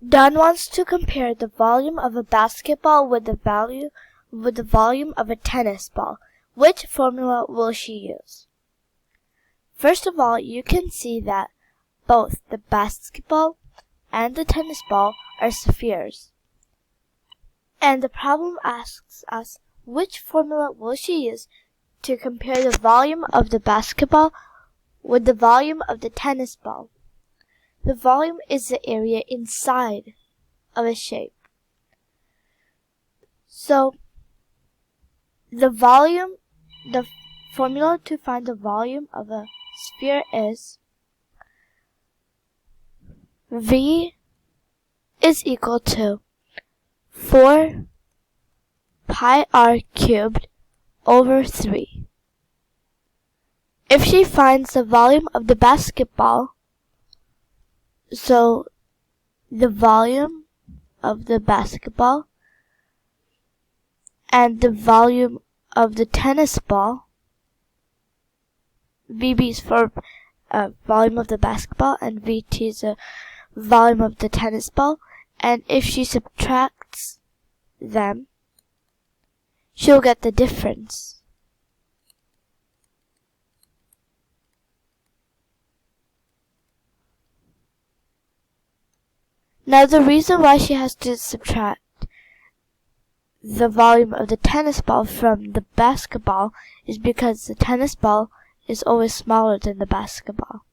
Don wants to compare the volume of a basketball with the volume of a tennis ball. Which formula will she use? First of all, you can see that both the basketball and the tennis ball are spheres. And the problem asks us, which formula will she use to compare the volume of the basketball with the volume of the tennis ball? The volume is the area inside of a shape. So, the formula to find the volume of a sphere is V is equal to 4 pi r cubed over 3. If she finds the volume of the basketball, so the volume of the basketball and the volume of the tennis ball, VB is for volume of the basketball and VT is the volume of the tennis ball, and if she subtracts them, she'll get the difference. Now the reason why she has to subtract the volume of the tennis ball from the basketball is because the tennis ball is always smaller than the basketball.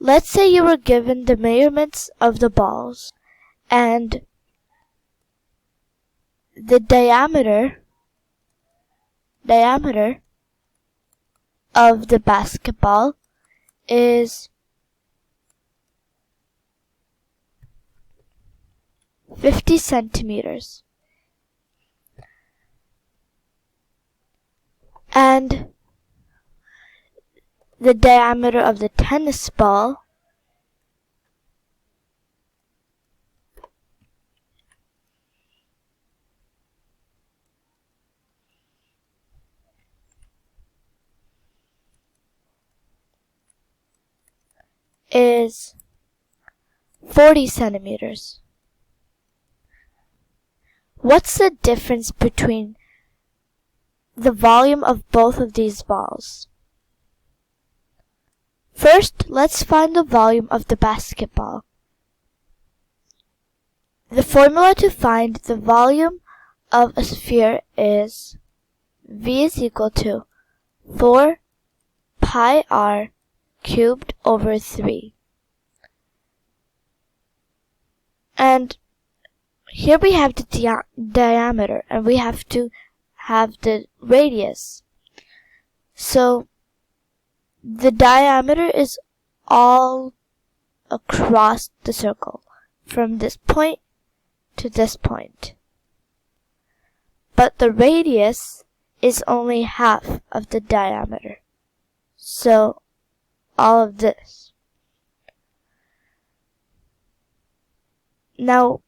Let's say you were given the measurements of the balls and the diameter of the basketball is 50 centimeters. And the diameter of the tennis ball is 40 centimeters. What's the difference between the volume of both of these balls? First, let's find the volume of the basketball. The formula to find the volume of a sphere is V is equal to 4 pi r cubed over 3. And here we have the diameter, and we have to have the radius. So the diameter is all across the circle, from this point to this point. But the radius is only half of the diameter. So all of this. Now,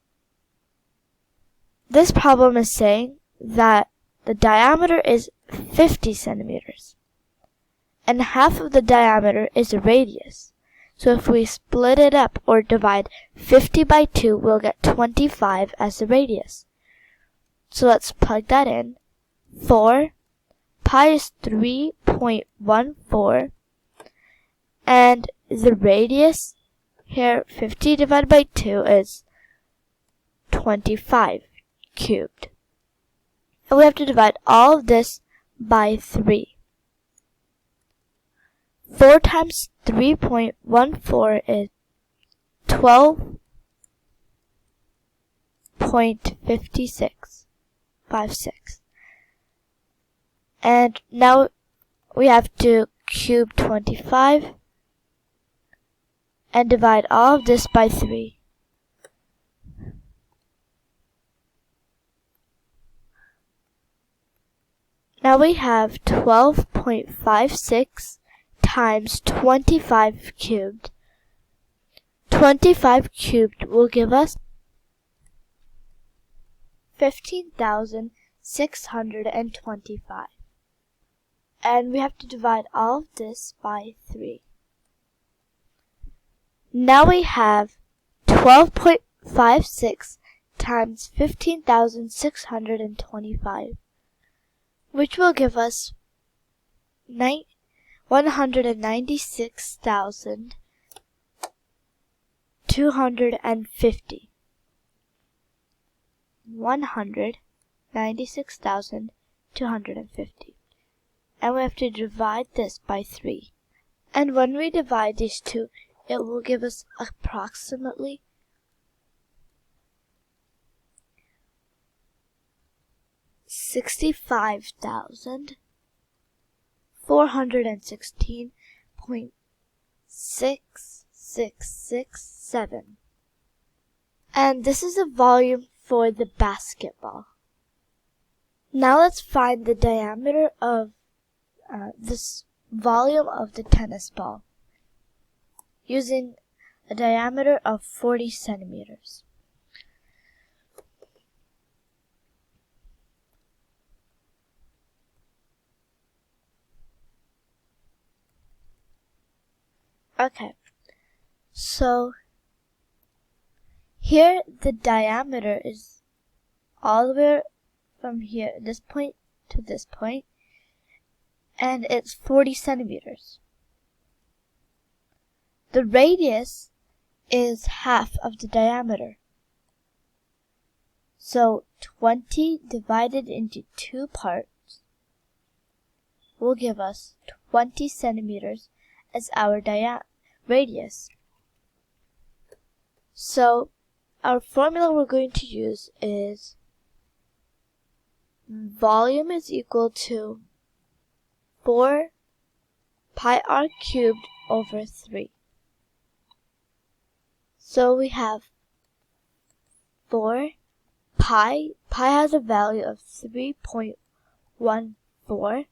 this problem is saying that the diameter is 50 centimeters, and half of the diameter is the radius. So if we split it up or divide 50 by 2, we'll get 25 as the radius. So let's plug that in. 4 pi is 3.14, and the radius here, 50 divided by 2, is 25 cubed. And we have to divide all of this by 3. 4 times 3.14 is 12.56. And now we have to cube 25 and divide all of this by 3. Now we have 12.56 times 25 cubed. 25 cubed will give us 15,625. And we have to divide all of this by 3. Now we have 12.56 times 15,625, which will give us 196,250. 196,250. And we have to divide this by 3. And when we divide these two, it will give us approximately 65,416.6667. And this is the volume for the basketball. Now let's find the diameter of this volume of the tennis ball using a diameter of 40 centimeters. Okay, so here the diameter is all the way from here, this point to this point, and it's 40 centimeters. The radius is half of the diameter. So 20 divided into 2 parts will give us 20 centimeters as our radius. So our formula we're going to use is volume is equal to 4 pi r cubed over 3. So we have 4 pi has a value of 3.14,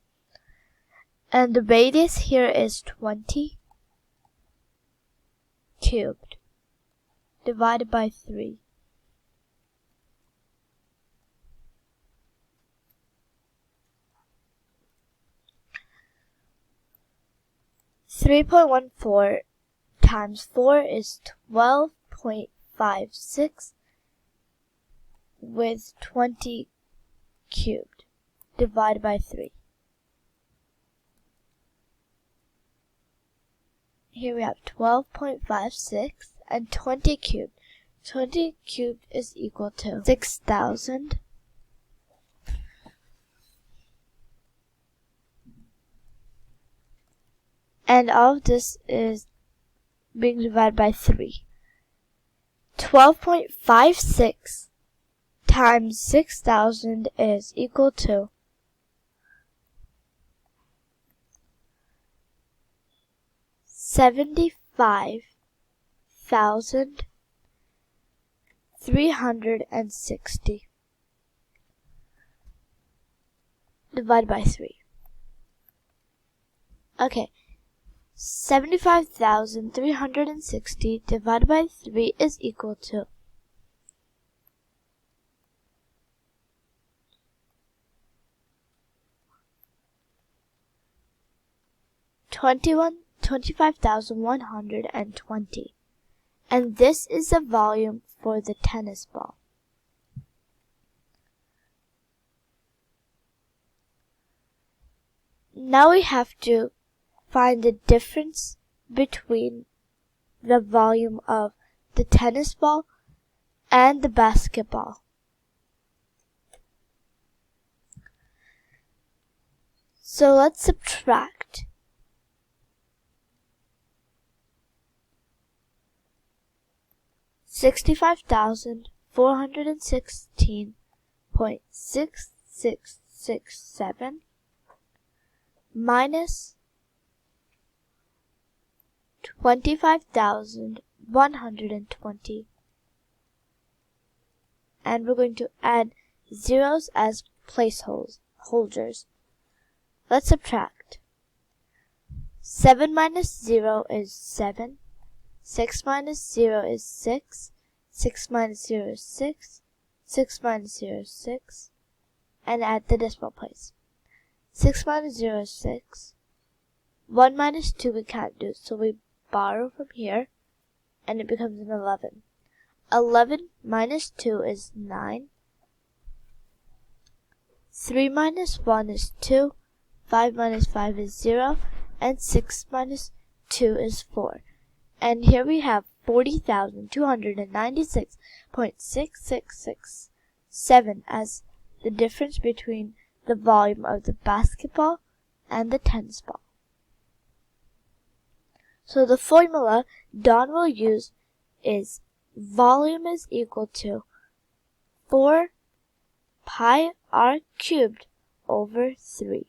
and the radius here is 20 cubed divided by 3. .14 times 4 is 12.56 with 20 cubed divided by 3. Here we have 12.56 and 20 cubed. 20 cubed is equal to 6,000. And all of this is being divided by 3. 12.56 times 6,000 is equal to 75,360 divided by 3. Okay. 75,360 divided by 3 is equal to 25,120. And this is the volume for the tennis ball. Now we have to find the difference between the volume of the tennis ball and the basketball. So let's subtract. $65,416.6667 minus 25,120, and we're going to add zeros as placeholders. Let's subtract. 7 minus 0 is 7. 6 minus 0 is 6. 6 minus 0 is 6. 6 minus 0 is 6. And add the decimal place. 6 minus 0 is 6. 1 minus 2 we can't do, so we borrow from here, and it becomes an 11. 11 minus 2 is 9. 3 minus 1 is 2. 5 minus 5 is 0. And 6 minus 2 is 4. And here we have 40,296.6667 as the difference between the volume of the basketball and the tennis ball. So the formula Don will use is volume is equal to 4 pi r cubed over 3.